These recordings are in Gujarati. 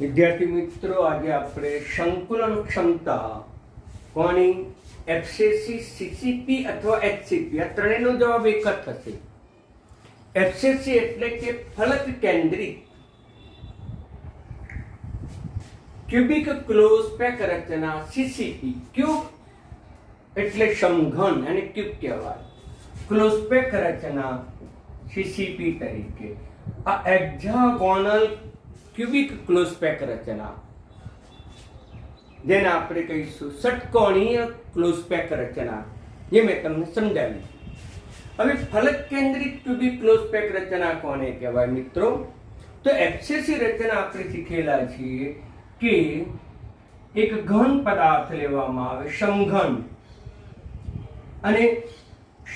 વિદ્યાર્થી મિત્રો, આજે આપણે સંકુલન ક્ષમતા કોની એફસીસી, સીસીપી અથવા એચસીપી આ ત્રણેયનો જવાબ એક જ થશે. એફસીસી એટલે કે ફલક કેન્દ્રિત ક્યુબિક ક્લોઝ પેક રચના. સીસીપી ક્યુબ એટલે સમઘન અને ક્યુબ કહેવાય. ક્લોઝ પેક રચના સીસીપી તરીકે. આ હેક્સાગોનલ ક્યુબિક ક્લોઝ પેક રચના જેને આપણે કહીશું ષટકોણીય ક્લોઝ પેક રચના, જે મેં તમને સમજાવી. હવે ફલક કેન્દ્રિત ક્યુબિક ક્લોઝ પેક રચના કોને કહેવાય મિત્રો? તો એફસીસી રચના આપણે શીખેલા છીએ કે એક ઘન પદાર્થ લેવામાં આવે, સમઘન, અને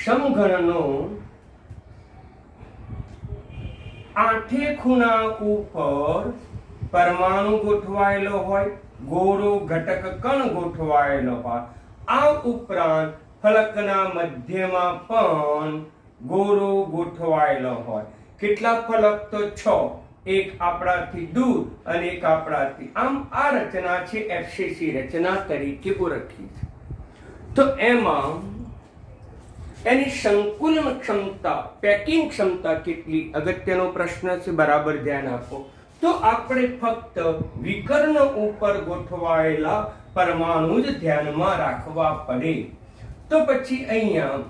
સમઘનનો આઠે ખૂણા ઉપર પરમાણુ ગોઠવાયેલો હોય, ગોળો ઘટક કણ ગોઠવાયેલો હોય. આ ઉપરાંત ફલકના મધ્યમાં પણ ગોળો ગોઠવાયેલો હોય. કેટલા ફલક? તો 6. એક આપણાથી દૂર અને એક આપણાથી. આમ આ રચના છે એફસીસી રચના તરીકે ઓળખી છે. તો એમાં એની સંકુલન ક્ષમતા, પેકિંગ ક્ષમતા કેટલી? અગત્યનો પ્રશ્ન છે, બરાબર ધ્યાન આપો. તો આપણે ફક્ત વિકર્ણ ઉપર ગોઠવાયેલા પરમાણુ જ ધ્યાનમાં રાખવા પડે. તો પછી અહીંયા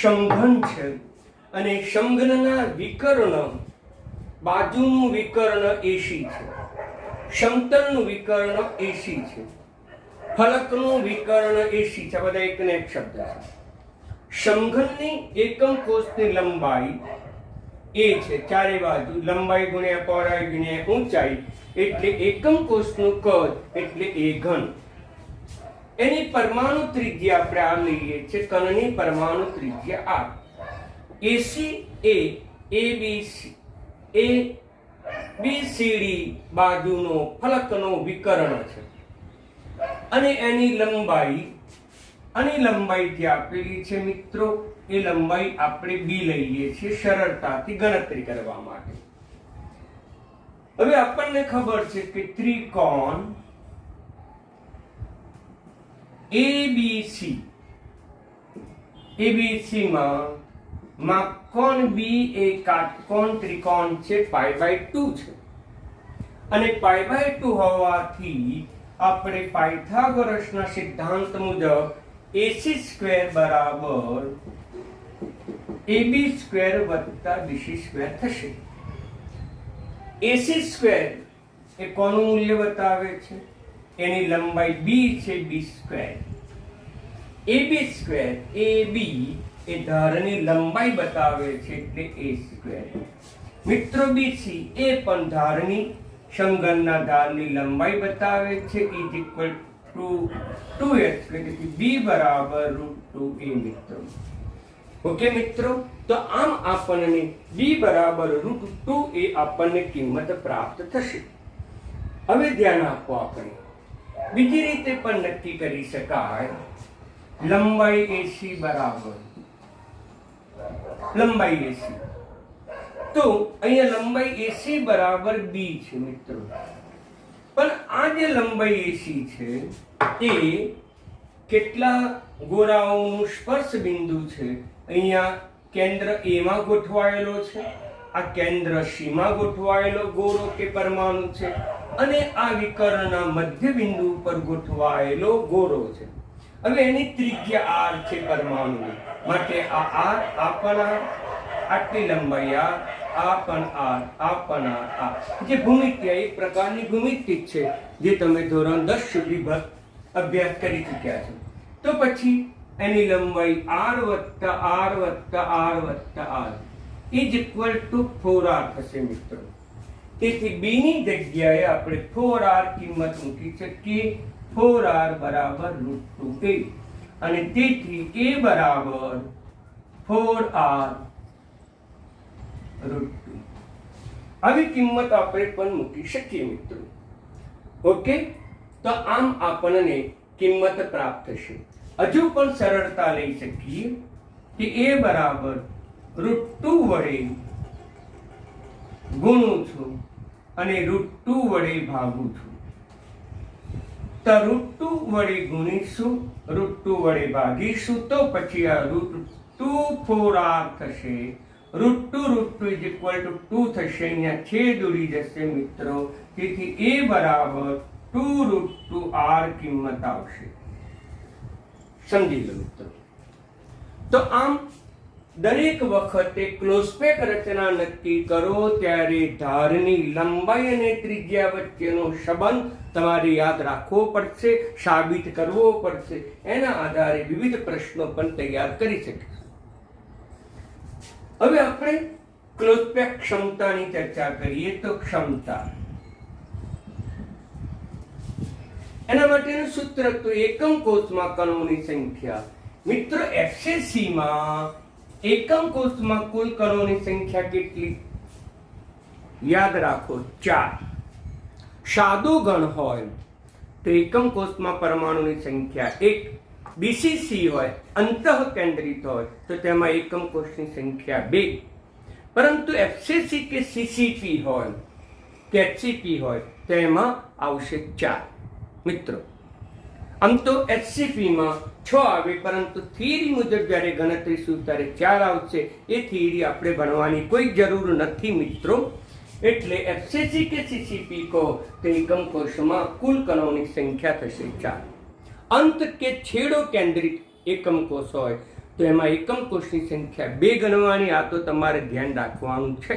સમઘન છે અને સમઘનના વિકર્ણ, બાજુનું વિકર્ણ એસી છે, સમતલનું વિકર્ણ એસી છે, ફલકનું વિકર્ણ એસી છે. બધા એકને એક શબ્દ છે. સમઘનની એકમ કોષની લંબાઈ એ છે, ચારે બાજુ લંબાઈ ગુણ્યા પહોળાઈ ગુણ્યા ઊંચાઈ એટલે એકમ કોષનું કદ એટલે એ ઘન. એની પરમાણુ ત્રિજ્યા આપણે આ લઈએ છીએ, કણની પરમાણુ ત્રિજ્યા આ. એસી એ એબીસીડી બાજુનો ફલકનો વિકર્ણ છે અને એની લંબાઈ જે આપેલી છે મિત્રો, એ લંબાઈ આપણે બી લઈએ છીએ સરળતાથી ગણતરી કરવા માટે. હવે આપણને ખબર છે કે ત્રિકોણ એબીસી માં કોણ બી એ કાટકોણ ત્રિકોણ છે, π/2 છે. અને π/2 હોવાથી આપણે પાયથાગોરસના સિદ્ધાંત મુજબ AC² બરાબર AB² વત્તા BC² થશે. AC² એ કોનું મૂલ્ય બતાવે છે? એની લંબાઈ b છે, b². AB² AB એ ધારની લંબાઈ બતાવે છે એટલે a². મિત્રો BC એ પણ ધારની, સમઘનના ધારની લંબાઈ બતાવે છે, ઇઝ ઇક્વલ ટુ 2h, એટલે કે b બરાબર √2a મિત્રો. ઓકે મિત્રો, તો આમ આપણને b બરાબર √2a આપણને કિંમત પ્રાપ્ત થશે. હવે ધ્યાન આપો, આપણે બીજી રીતે પણ નક્કી કરી શકાય. લંબાઈ AC બરાબર લંબાઈ AC, તો અહીંયા લંબાઈ AC બરાબર b છે મિત્રો. પણ આ જે લંબાઈ AC છે એ કેટલા ગોળાઓનું સ્પર્શ બિંદુ છે? અહીંયા કેન્દ્ર A માં ગોઠવાયેલો છે, આ કેન્દ્ર C માં ગોઠવાયેલો ગોળો કે પરમાણુ છે, અને આ વિકર્ણના મધ્ય બિંદુ ઉપર ગોઠવાયેલો ગોળો છે. હવે એની ત્રિજ્યા r છે પરમાણુની, માટે આ r, આ પણ r, આટલી લંબાઈ r, આ પણ r, આ પણ r. જે ભૂમિતિ એક પ્રકારની ભૂમિતિ છે જે તમે ધોરણ 10 સુધી અભ્યાસ કરી ચૂક્યા છો. તો પછી એની લંબાઈ r વત્તા r વત્તા r વત્તા r is equal to 4r થશે મિત્રો. તેથી b ની જગ્યાએ આપણે 4r કિંમત મૂકી શકીએ. 4r બરાબર √2a, અને તેથી a બરાબર 4r √2. આવી કિંમત આપણે પણ મૂકી શકીએ મિત્રો. ઓકે, તો આમ આપણને કિંમત પ્રાપ્ત થશે. હજુ પણ સરળતા લઈ શકીએ કે a બરાબર √2 વડે ગુણું છું અને √2 વડે ભાગું છું, તો √2 વડે ગુણીશું, √2 વડે ભાગીશું, તો પછી આ √2 4r થશે. √2 ઇઝ ઇક્વલ ટુ 2 થશે. અહીંયા છેદ ઉડી જશે મિત્રો. તેથી a બરાબર 2√2r કિંમત આવશે. સમજી લો મિત્રો. તો આમ દરેક વખતે ક્લોઝપેક રચના નક્કી કરો ત્યારે ધારની લંબાઈ અને ત્રિજ્યા વચ્ચેનો સંબંધ તમારે યાદ રાખવો પડશે, સાબિત કરવો પડશે. એના આધારે વિવિધ પ્રશ્નો પણ તૈયાર કરી શકે. હવે આપણે ક્લોઝપેક ક્ષમતાની ચર્ચા કરીએ. તો ક્ષમતા, એના માટેનું સૂત્ર તો એકમ કોષમાં કણોની સંખ્યા. મિત્રો એફસીસી માં એકમ કોષમાં કુલ કણોની સંખ્યા કેટલી? યાદ રાખો 4. સાદો ઘન હોય તો એકમ કોષમાં પરમાણુની સંખ્યા 1. બીસીસી હોય, અંતઃકેન્દ્રિત હોય, તો તેમાં એકમ કોષની સંખ્યા 2. પરંતુ એફસીસી કે સીસીપી હોય કે એચસીપી હોય તેમાં આવશે 4. મિત્રો આમ તો એચસીપીમાં 6 આવે, પરંતુ થિયરી મુજબ જ્યારે ગણતરીશું ત્યારે 4 આવશે. એ થિયરી આપણે ભણવાની કોઈ જરૂર નથી મિત્રો. એટલે એફસીસી કે સીસીપી કહો તો એકમ કોષમાં કુલ કણોની સંખ્યા થશે 4. અંત કે છેડો કેન્દ્રિત એકમ કોષ હોય તો એમાં એકમ કોષની સંખ્યા 2 ગણવાની. આ તો તમારે ધ્યાન રાખવાનું છે.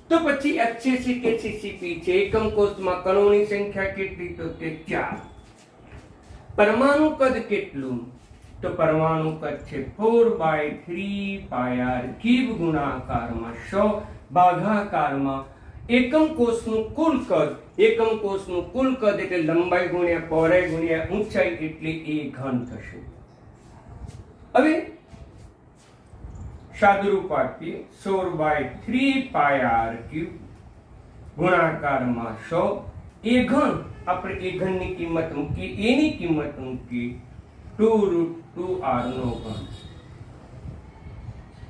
તો પછી એફસીસી કે સીસીપી છે, એકમ કોષમાં કણોની સંખ્યા કેટલી? તો તે 4. પરમાણુ કદ કેટલું? તો પરમાણુ કદ છે 4/3πr³ ગુણાકારમાં 100 ભાગાકારમાં એકમ કોષનું કુલ કદ. એકમ કોષનું કુલ કદ એટલે લંબાઈ ગુણ્યા પહોળાઈ ગુણ્યા ઊંચાઈ એટલે એ ઘન થશે. હવે સાદુરૂપ આપીએ. 16/3πr³ ગુણાકારમાં 100 એ ઘન. આપણે એ ઘનની કિંમત મૂકી, એની કિંમત મૂકી 2√2r નો ઘન.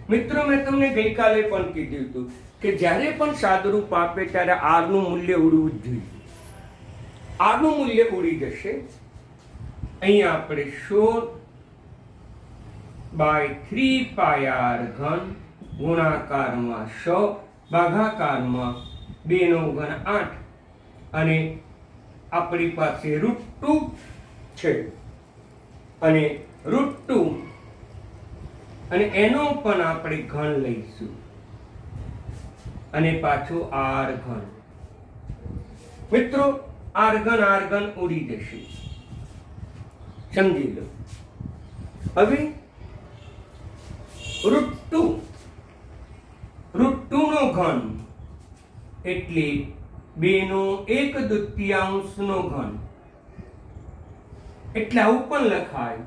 મિત્રો મેં તમને ગઈકાલે પણ કીધું હતું કે જ્યારે પણ સાદુરૂપ આપે ત્યારે r નું મૂલ્ય ઉડવું જ જોઈએ. r નું મૂલ્ય ઉડી જશે. અહીંયા આપણે 16/3πr ઘન ગુણાકારમાં 100 ભાગાકારમાં 2 નો ઘન 8 અને આપણી પાસે √2 છે અને √2 અને એનો પણ આપણે ઘન લઈશું અને પાછું r ઘન. મિત્રો r ઘન ઉડી જશે. સમજી લો. હવે √2 નો ઘન એટલે 2/1/2 નો ઘન. એટલે આવું પણ લખાય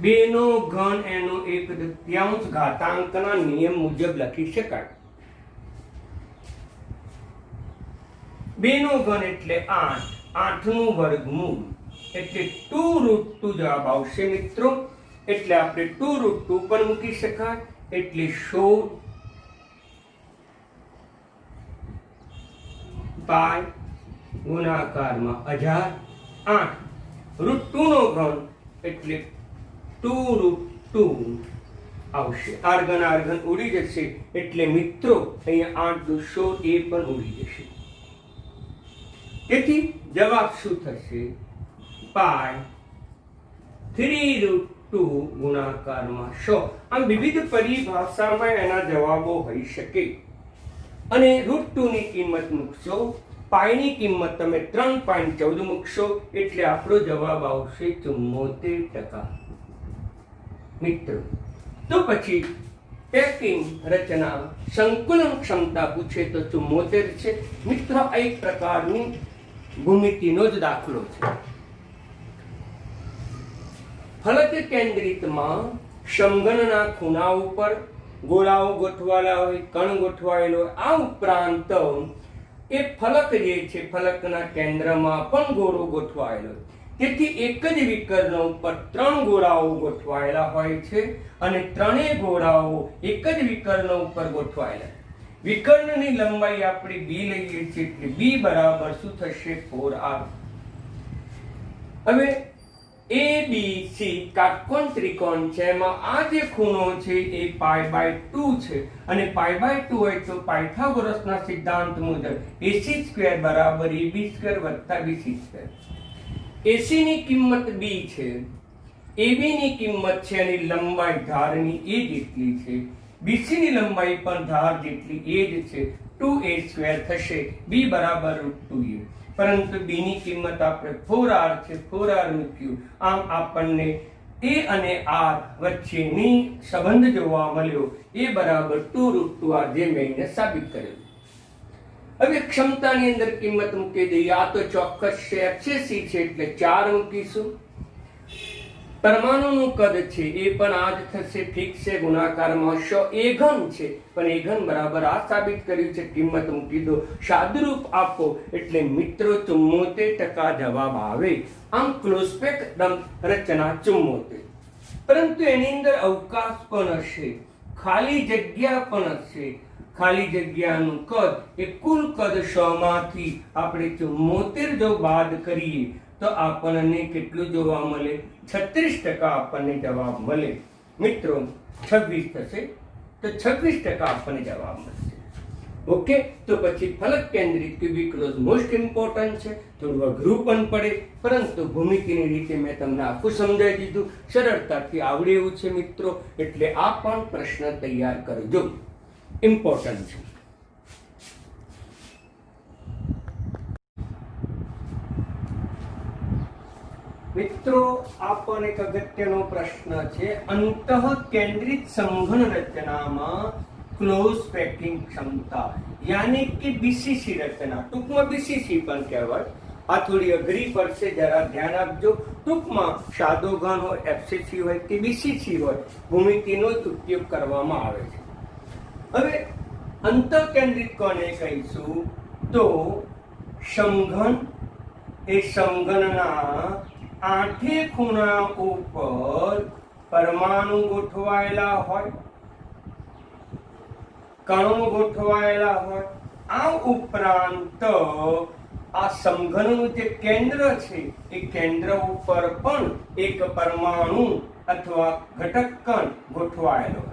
2 નો ઘન એનો 1/2 ઘાતાંકના નિયમ મુજબ લખી શકાય. 2 નો ઘન એટલે 8, 8 નું વર્ગમૂળ એટલે 2√2 જવાબ આવશે મિત્રો. એટલે આપણે 2√2 પણ મૂકી શકાય. એટલે 16 પાઈ ગુણાકારમાં 1000 8 √2 નો ઘન એટલે 2√2 આવશે. r ઘન ઉડી જશે. એટલે મિત્રો અહીંયા 8 × 16 એ પણ ઉડી જશે. તેથી જવાબ શું થશે? પાઈ 3√2 ગુણાકારમાં 100. આમ વિવિધ પરિભાષામાં એના જવાબો હોઈ શકે. અને √2 ની કિંમત મૂકશો, પાઈની કિંમત તમે 3.14 મૂકશો એટલે આપણો જવાબ આવશે 74%. મિત્રો તો પછી પેકિંગ રચના સંકલન ક્ષમતા પૂછે તો 74 છે. મિત્રો આ એક પ્રકારની ભૂમિતિનો જ દાખલો છે. ફલક કેન્દ્રિતમાં સમઘનના ખૂણા ઉપર ગોળાઓ ગોઠવાયેલા હોય, કણ ગોઠવાયેલો હોય. આ ઉપરાંત એ ફલક જે છે ફલકના કેન્દ્રમાં પણ ગોળો ગોઠવાયેલો હોય. તેથી એક જ વિકર્ણ ઉપર 3 ગોળાઓ ગોઠવાયેલા હોય છે અને ત્રણેય ગોળાઓ એક જ વિકર્ણ ઉપર ગોઠવાયેલા. વિકર્ણની લંબાઈ આપણે b લઈએ છીએ એટલે b બરાબર શું થશે 4r. હવે ABC કાટકોણ ત્રિકોણ છે, એમાં આ જે ખૂણો છે એ π/2 છે અને π/2 હોય તો પાયથાગોરસના સિદ્ધાંત મુજબ AC² બરાબર AB² વત્તા BC². AC ની કિંમત b છે, AB ની કિંમત છે અને લંબાઈ ધારની એ જેટલી છે, BC ની લંબાઈ પણ ધાર જેટલી એ જ છે, 2a² થશે, b બરાબર √2a. પરંતુ b ની કિંમત આપણે 4r છે, 4r મૂક્યું, આમ આપણને a અને r વચ્ચેની સંબંધ જોવા મળ્યો, a બરાબર 2√2r, જે મેં એને સાબિત કરેલું. હવે ક્ષમતાની અંદર કિંમત મૂકી દઈએ. આ તો ચોક્કસ છે, FCC છે એટલે 4 મૂકીશું. પરમાણુનું કદ છે એ પણ આ જ થશે, ફિક્સ છે, ગુણાકારમાં 100 a ઘન છે, પણ a ઘન બરાબર આ સાબિત કર્યું છે, કિંમત મૂકી દો, સાદુરૂપ આપો એટલે મિત્રો 74% જવાબ આવે. આમ ક્લોઝપેક રચના 74. પરંતુ એની અંદર અવકાશ પણ હશે, ખાલી જગ્યા પણ હશે. ખાલી જગ્યાનું કદ એ કુલ કદ 100 માંથી આપણે 74 જો બાદ કરીએ તો આપણને કેટલું જોવા મળે? 36% આપણને જવાબ મળે. મિત્રો 26 થશે તો 26% આપણને જવાબ મળશે. ઓકે, તો પછી ફલક કેન્દ્રિત ક્યુબિક ક્લોઝ મોસ્ટ ઇમ્પોર્ટન્ટ છે, થોડું અઘરું પણ પડે, પરંતુ ભૂમિતિની રીતે મેં તમને આખું સમજાવી દીધું, સરળતાથી આવડે એવું છે મિત્રો, એટલે આ પણ પ્રશ્ન તૈયાર કરજો, ઇમ્પોર્ટન્ટ છે. મિત્રો આ પણ એક અગત્યનો પ્રશ્ન છે. અંતઃ કેન્દ્રિત સમઘન રચનામાં ક્લોઝ પેકિંગ ક્ષમતા યાની કે બીસીસી રચના, ટૂંકમાં બીસીસી પણ કહેવાય. આ થોડી અઘરી પડશે, જરા ધ્યાન આપજો. ટૂંકમાં સાદો ઘન હોય, એફસીસી હોય કે બીસીસી હોય, ભૂમિતિનો જ ઉપયોગ કરવામાં આવે છે. હવે અંતઃકેન્દ્રિત કોને કહીશું? તો સમઘન એ સમઘનના 8 ખૂણા ઉપર પરમાણુ ગોઠવાયેલા હોય, કણો ગોઠવાયેલા હોય. આ ઉપરાંત આ સમઘનનું જે કેન્દ્ર છે એ કેન્દ્ર ઉપર પણ એક પરમાણુ અથવા ઘટક કણ ગોઠવાયેલો હોય.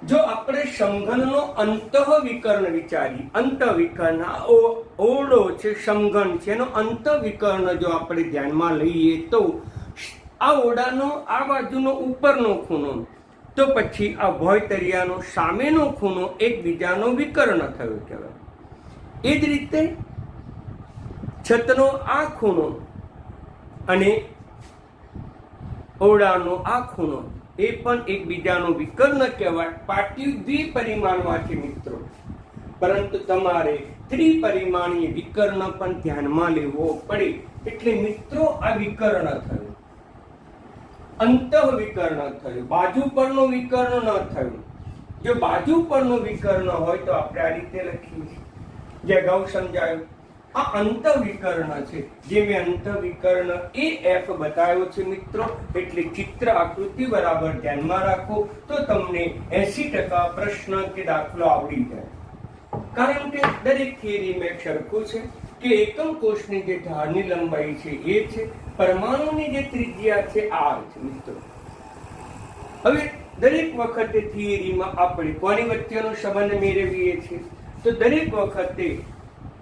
જો આપણે સમઘનનો અંતઃવિકર્ણ વિચારી, અંતઃવિકર્ણ ઓરડો છે, સમઘન છે, એનો અંતઃવિકર્ણ જો આપણે ધ્યાનમાં લઈએ તો આ ઓરડાનો આ બાજુનો ઉપરનો ખૂણો, તો પછી આ ભોયતરિયાનો સામેનો ખૂણો એકબીજાનો વિકર્ણ થયો કહેવાય. એ જ રીતે છતનો આ ખૂણો અને ઓરડાનો આ ખૂણો એ પણ એકબીજાનો વિકર્ણ કહેવાય. પાટિયું દ્વિપરિમાણમાં છે મિત્રો, પરંતુ તમારે ત્રિપરિમાણીય વિકર્ણ પણ ધ્યાનમાં લેવો પડે. એટલે મિત્રો આ વિકર્ણ થયું, અંતઃવિકર્ણ થયું, બાજુ પરનો વિકર્ણ ન થયું. જો બાજુ પરનો વિકર્ણ હોય તો આપણે આ રીતે લખીએ, જે અગાઉ સમજાયું. આ અંતઃવિકર્ણ છે, જે મેં અંતઃવિકર્ણ AF બતાવ્યો છે મિત્રો. એટલે ચિત્ર આકૃતિ બરાબર ધ્યાનમાં રાખો તો તમને 80% પ્રશ્ન કે દાખલો આવડી જાય. કારણ કે દરેક થિયરીમાં સરખું છે કે એકમ કોષની જે ધારની લંબાઈ છે એ છે, પરમાણુની જે ત્રિજ્યા છે r છે મિત્રો. હવે દરેક વખતે થિયરીમાં આપણે કોની વચ્ચેનો સંબંધ મેળવીએ છીએ? તો દરેક વખતે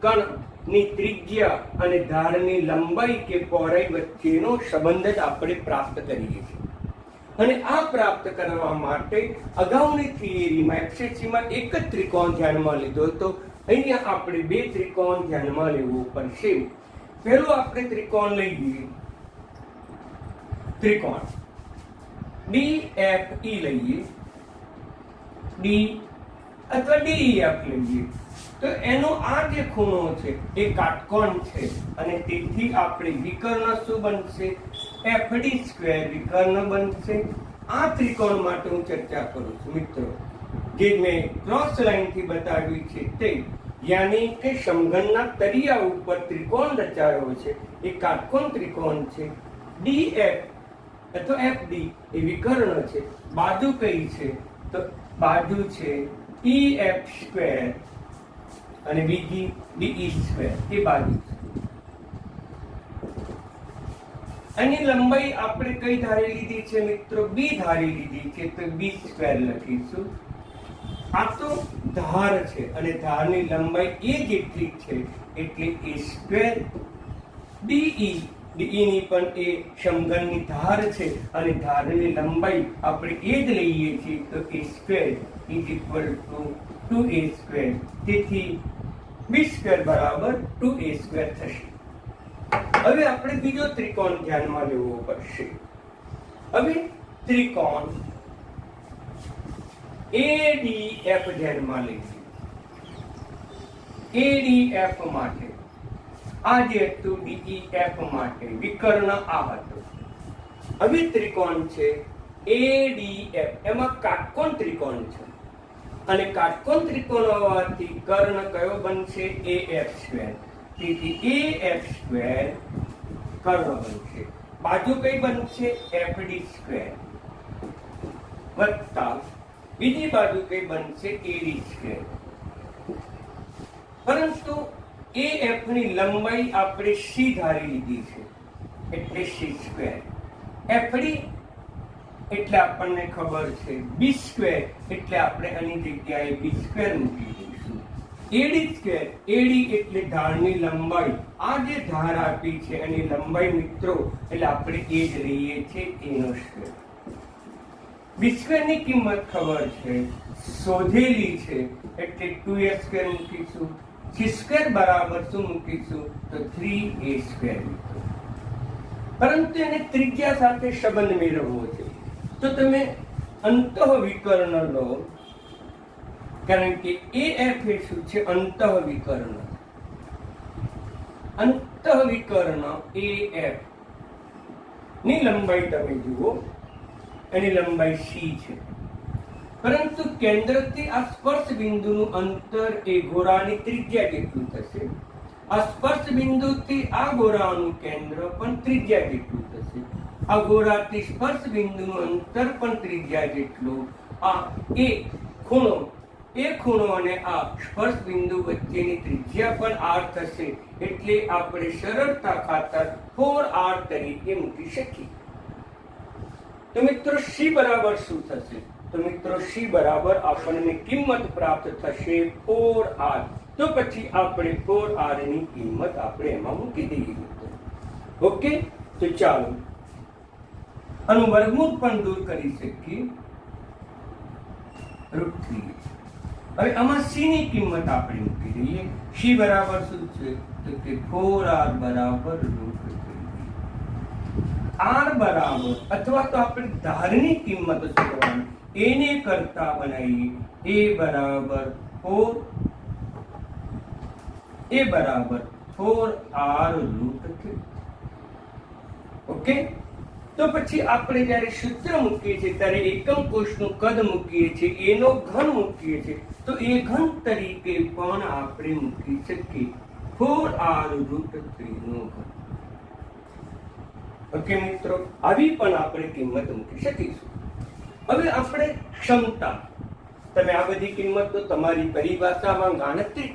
કણની ત્રિજ્યા અને ધારની લંબાઈ કે પહોળાઈ વચ્ચેનો સંબંધ જ આપણે પ્રાપ્ત કરીએ છીએ. અને આ પ્રાપ્ત કરવા માટે અગાઉની થિયરીમાં એફસીસીમાં એક જ ત્રિકોણ ધ્યાનમાં લીધો હતો. અહીંયા આપણે 2 ત્રિકોણ ધ્યાનમાં લેવો પડશે. પહેલો આપણે ત્રિકોણ લઈએ, ત્રિકોણ DFE લઈએ, D અથવા DEF લઈએ. તો એનો આ જે ખૂણો છે એ કાટકોણ છે અને તેથી આપણે વિકર્ણ શું બનશે? FD² વિકર્ણ બનશે. આ ત્રિકોણ માટે હું ચર્ચા કરું છું મિત્રો, જે મેં ક્રોસ લાઈન થી બતાવી છે તે, યાની કે સમઘનના તળિયા ઉપર ત્રિકોણ રચાયો છે, એ કાટકોણ ત્રિકોણ છે. DF અથવા FD એ વિકર્ણ છે. બાજુ કઈ છે? તો બાજુ છે EF સ્ક્વેર અને બીજી DE સ્ક્વેર, એ બાજુ છે. આની લંબાઈ આપણે કઈ ધારી લીધી છે મિત્રો? B ધારી લીધી છે, તો B સ્ક્વેર લખીશું. આ તો ધાર છે અને ધારની લંબાઈ એ જેટલી છે એટલે A સ્ક્વેર. DE ની પણ એ સમઘનની ધાર છે અને ધારની લંબાઈ આપણે એ જ લઈએ છીએ, તો A square is equal to 2A square. તેથી B સ્ક્વેર બરાબર 2A સ્ક્વેર થશે. હવે આપણે બીજો ત્રિકોણ ધ્યાનમાં લેવો પડશે. હવે ત્રિકોણ ADF ધ્યાનમાં લઈશું. ADF માટે આ જે હતું DEF માટે વિકર્ણ આ હતું. હવે ત્રિકોણ છે ADF, એમાં કાટકોણ ત્રિકોણ છે અને કાટકોણ ત્રિકોણ હોવાથી કર્ણ કયો બનશે? AF square. તેથી AF સ્ક્વેર કર્ણ બનશે. બાજુ કઈ બનશે? FD સ્ક્વેર વત્તા બીજી બાજુ કઈ બનશે? AD square. પરંતુ AF ની લંબાઈ આપણે C ધારી લીધી છે એટલે C સ્ક્વેર. FD એટલે આપણને ખબર છે B સ્ક્વેર, એટલે આપણે આની જગ્યાએ B સ્ક્વેર મૂકી દઈશું. AD સ્ક્વેર, AD એટલે ધારની લંબાઈ. આ જે ધાર આપી છે એની લંબાઈ મિત્રો, એટલે આપણે એ જ લઈએ છીએ એનો સ્ક્વેર. B સ્ક્વેર ની કિંમત ખબર છે, શોધેલી છે, એટલે 2A સ્ક્વેર મૂકીશું. C સ્ક્વેર બરાબર શું મૂકીશું? તો 3A સ્ક્વેર. પરંતુ એને ત્રિજ્યા સાથે સંબંધ મેળવવો છે, તો તમે અંતઃવિકર્ણ લો, કારણ કે AF એ શું છે? અંતઃવિકર્ણ. અંતઃવિકર્ણ AF ની લંબાઈ તમે જુઓ, એની લંબાઈ C છે, પરંતુ કેન્દ્રથી આ સ્પર્શ બિંદુનું અંતર એ ગોળાની ત્રિજ્યા જેટલું થશે. આ સ્પર્શ બિંદુથી આ ગોળાનું કેન્દ્ર પણ ત્રિજ્યા જેટલું થશે. આ ગોળાથી સ્પર્શ બિંદુનું અંતર પણ ત્રિજ્યા જેટલું. આ એ ખૂણો અને આ સ્પર્શ બિંદુ વચ્ચેની ત્રિજ્યા પણ R થશે. એટલે આપણે સરળતા ખાતર 4R તરીકે મૂકી શકીએ. તો મિત્રો C બરાબર શું થશે? તો મિત્રો C બરાબર આપણને કિંમત પ્રાપ્ત થશે 4R. તો પછી આપણે 4R ની કિંમત આપણે એમાં મૂકી દઈએ. ઓકે, તો ચાલો આનું વર્ગમૂળ પણ દૂર કરી શકીએ. √3. હવે આમાં C ની કિંમત આપણે મૂકી દઈએ. C બરાબર શું છે? તો કે 4R બરાબર √3. R બરાબર, અથવા તો આપણે ધારની કિંમત શોધવાની, એને કરતા બનાવીએ. A બરાબર 4R √3. ઓકે, તો પછી આપણે જ્યારે સૂત્ર મૂકીએ છીએ ત્યારે એકમ કોષનું કદ મૂકીએ છીએ, એનો ઘન મૂકીએ છીએ, તો એ ઘન તરીકે પણ આપણે મૂકી શકીએ 4R √3 નો ઘન. ઓકે મિત્રો, આવી પણ આપણે કિંમત મૂકી શકીશું. હવે આપણે ક્ષમતા, તમે આ બધી કિંમત તો તમારી પરિભાષામાં, ગાણિતિક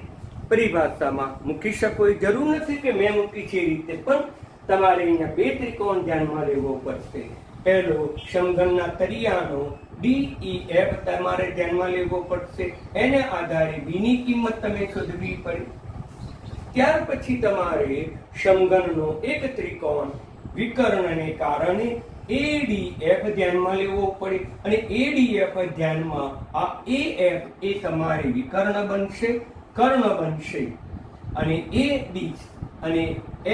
પરિભાષામાં મૂકી શકો. એ જરૂર નથી કે મેં મૂકી છે એ રીતે, પણ તમારે અહીંયા બે ત્રિકોણ ધ્યાનમાં લેવો પડશે. પહેલો સમઘનના તળિયાનો DEF તમારે ધ્યાનમાં લેવો પડશે. એને આધારે B ની કિંમત તમે શોધવી પડે. ત્યાર પછી તમારે સમઘનનો એક ત્રિકોણ વિકર્ણને કારણે ADF ધ્યાનમાં લેવો પડે અને ADF ધ્યાનમાં આ AF એ તમારે વિકર્ણ બનશે, કર્ણ બનશે, અને AD અને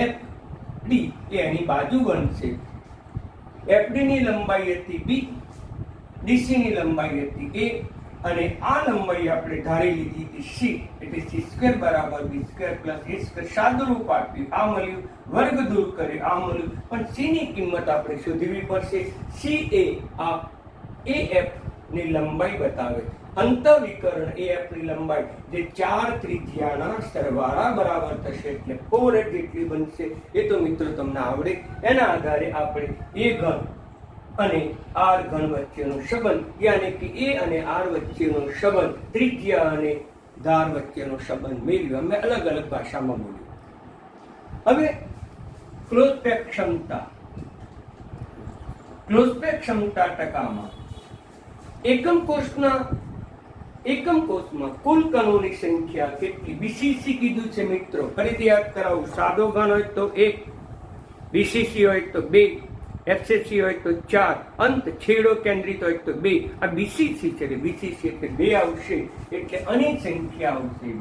FD એ એની બાજુ બનશે. FD ની લંબાઈ હતી B, DC ની લંબાઈ હતી A, અને આ લંબાઈ આપણે ધારી લીધી હતી C, એટલે C સ્ક્વેર બરાબર B square plus A square. સાદુરૂપ આપ્યું, આ મળ્યું, વર્ગ દૂર કરે, આ મળ્યું, પણ C ની કિંમત આપણે શોધવી પડશે. C એ આ AF ની લંબાઈ બતાવે. અંતઃવિકર્ણ AF ની લંબાઈ જે 4 ત્રિજ્યાના સરવાળા બરાબર થશે, એટલે 4 જેટલી બનશે. એ તો મિત્રો તમને આવડે. એના આધારે આપણે એ ઘન અને આર ઘન વચ્ચેનો સંબંધ, યાની કે એ અને આર વચ્ચેનો સંબંધ, ત્રિજ્યા અને ધાર વચ્ચેનો સંબંધ મેળવ્યો. અમે અલગ અલગ ભાષામાં બોલ્યું. હવે ક્લોઝબેક ક્ષમતા, ક્લોઝબેક ક્ષમતા ટકામાં એકમ કોષમાં કુલ કણોની સંખ્યા કેટલી? બીસીસી કીધું છે મિત્રો, ફરીથી યાદ કરાવું. સાદો ઘન હોય તો 1, બીસીસી હોય તો 2, એફસીસી હોય તો 4, અંત છેડો કેન્દ્રિત હોય તો 2. આ બીસીસી છે, બીસીસી એટલે 2 આવશે, એટલે આની સંખ્યા આવશે 2.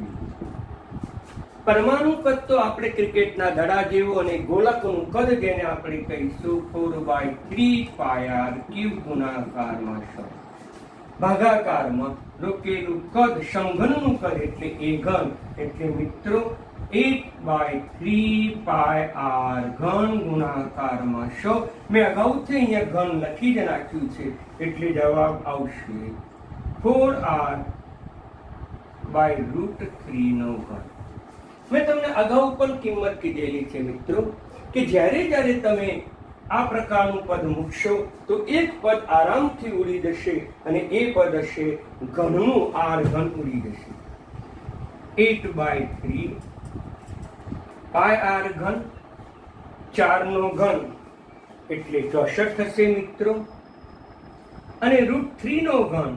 પરમાણુ કદ તો આપણે ક્રિકેટના દડા જેવું, અને ગોળકનું કદ જેને આપણે કહીશું 4/3πr³ ગુણાકારમાં 100. ભાગાકારમાં રોકેલું કદ, સમઘનનું કદ એટલે એ ઘન, એટલે મિત્રો 8/3πr³ ગુણાકારમાં 100. મેં અગાઉથી અહીંયા ઘન લખી જ નાખ્યું છે, એટલે જવાબ આવશે 4r/√3 નો ઘન. મેં તમને અગાઉ પણ કિંમત કીધેલી છે મિત્રો, કે જ્યારે જ્યારે તમે આ પ્રકારનું પદ મૂકશો તો એક પદ આરામથી ઉડી જશે, અને એ પદ હશે ઘનનું આર ઘન ઉડી જશે. 8/3πr³ 4 નો ઘન એટલે 64 થશે મિત્રો, અને √3 નો ઘન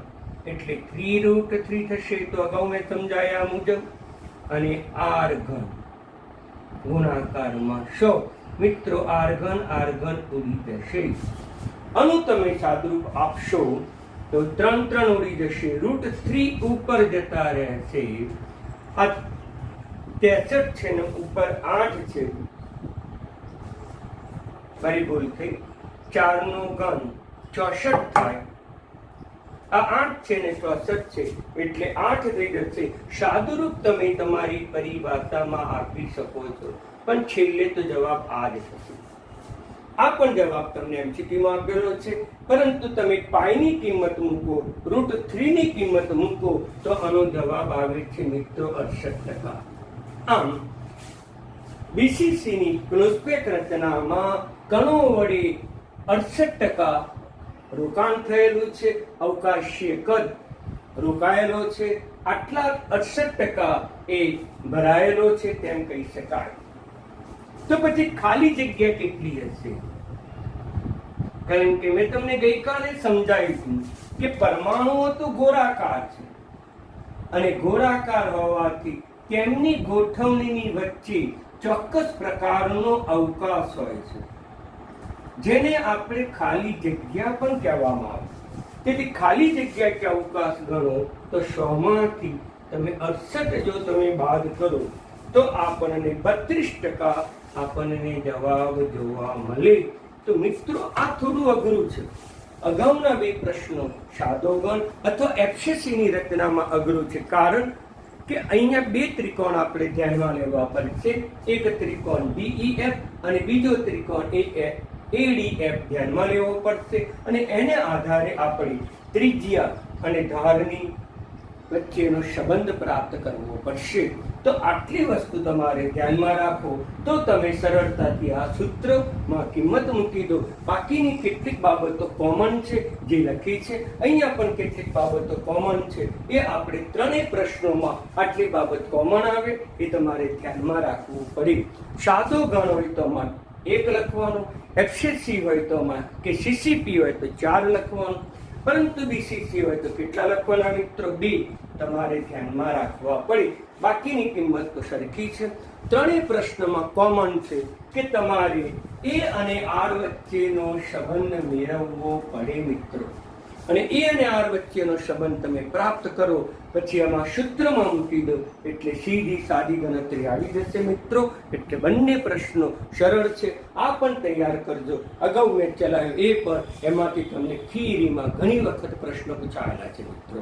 એટલે 3√3 થશે. તો અગાઉ મેં સમજાયા મુજબ, અને આર ઘન ગુણાકારમાં 100. મિત્રો આર ઘન ઉડી જશે. આનું તમે સાદુરૂપ આપશો તો 3 ઉડી જશે, √3 ઉપર જતા રહેશે. આ 63 છે ને ઉપર 8 છે, મારી ભૂલ થઈ. 4 નો ઘન 64 થાય. આ 8 છે ને 64 છે, એટલે 8 થઈ જશે. સાદુરૂપ તમે તમારી પરિભાષામાં આપી શકો છો, પણ છેલ્લે તો જવાબ આ જ થશે. આ પણ જવાબ તમને એમસીક્યુમાં આપેલો છે, પરંતુ તમે પાઈની કિંમત મૂકો, √3 ની કિંમત મૂકો, તો આનો જવાબ આવે છે મિત્રો 68%. આમ બીસીસીની ક્લોઝબેક રચનામાં કણો વડે 68% રોકાણ થયેલું છે, અવકાશીય કદ રોકાયેલો છે, આટલા 68% એ ભરાયેલો છે તેમ કહી શકાય. તો પછી ખાલી જગ્યા કેટલી હશે? કારણ કે મેં તમને ગઈકાલે સમજાવ્યું કે પરમાણુઓ તો ગોળાકાર છે, અને ગોળાકાર હોવાથી તેમની ગોઠવણીની વચ્ચે ચોક્કસ પ્રકારનો અવકાશ હોય છે, જેને આપણે ખાલી જગ્યા પણ કહેવામાં આવે. તેથી ખાલી જગ્યા કે અવકાશ ગણો તો 100 માંથી તમે 68 જો તમે બાદ કરો તો આપણને 32% આપણને જવાબ જોવા મળે. તો મિત્રો આ થોડું અઘરું છે. અગાઉના 2 પ્રશ્નો સાદો ઘન અથવા એફસીસીની રચનામાં અઘરું છે, કારણ કે અહીંયા 2 ત્રિકોણ આપણે ધ્યાનમાં લેવા પડશે. એક ત્રિકોણ DEF અને બીજો ત્રિકોણ ADF ધ્યાનમાં લેવો પડશે, અને એને આધારે આપણે ત્રિજ્યા અને ધારની વચ્ચેનો સંબંધ પ્રાપ્ત કરવો પડશે. તો આટલી વસ્તુ તમારે ધ્યાનમાં રાખો તો તમે સરળતાથી આ સૂત્રમાં કિંમત મૂકી દો. બાકીની કેટલીક બાબતો કોમન છે જે લખી છે, અહીંયા પણ કેટલીક બાબતો કોમન છે, એ આપણે 3 પ્રશ્નોમાં આટલી બાબત કોમન આવે એ તમારે ધ્યાનમાં રાખવું પડે. સાદો ઘન હોય તો આમાં 1 લખવાનું, એફસીસી હોય તો આમાં કે સીસીપી હોય તો 4 લખવાનું, પરંતુ બીસીસી હોય તો કેટલા લખવાના મિત્રો? 2 તમારે ધ્યાનમાં રાખવા પડે. બાકીની કિંમત તો સરખી છે. 3 પ્રશ્નમાં કોમન છે કે તમારે એ અને આર વચ્ચેનો સંબંધ મેળવવો પડે મિત્રો, અને એ અને આર વચ્ચેનો સંબંધ તમે પ્રાપ્ત કરો પછી આમાં સૂત્રમાં મૂકી દો એટલે સીધી સાદી ગણતરી આવી જશે મિત્રો. એટલે બંને પ્રશ્નો સરળ છે. આ પણ તૈયાર કરજો. અગાઉ મેં ચલાવ્યો એ પર, એમાંથી તમને થિયરીમાં ઘણી વખત પ્રશ્નો પૂછાયેલા છે મિત્રો.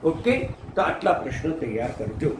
ઓકે, તો આટલા પ્રશ્નો તૈયાર કરજો.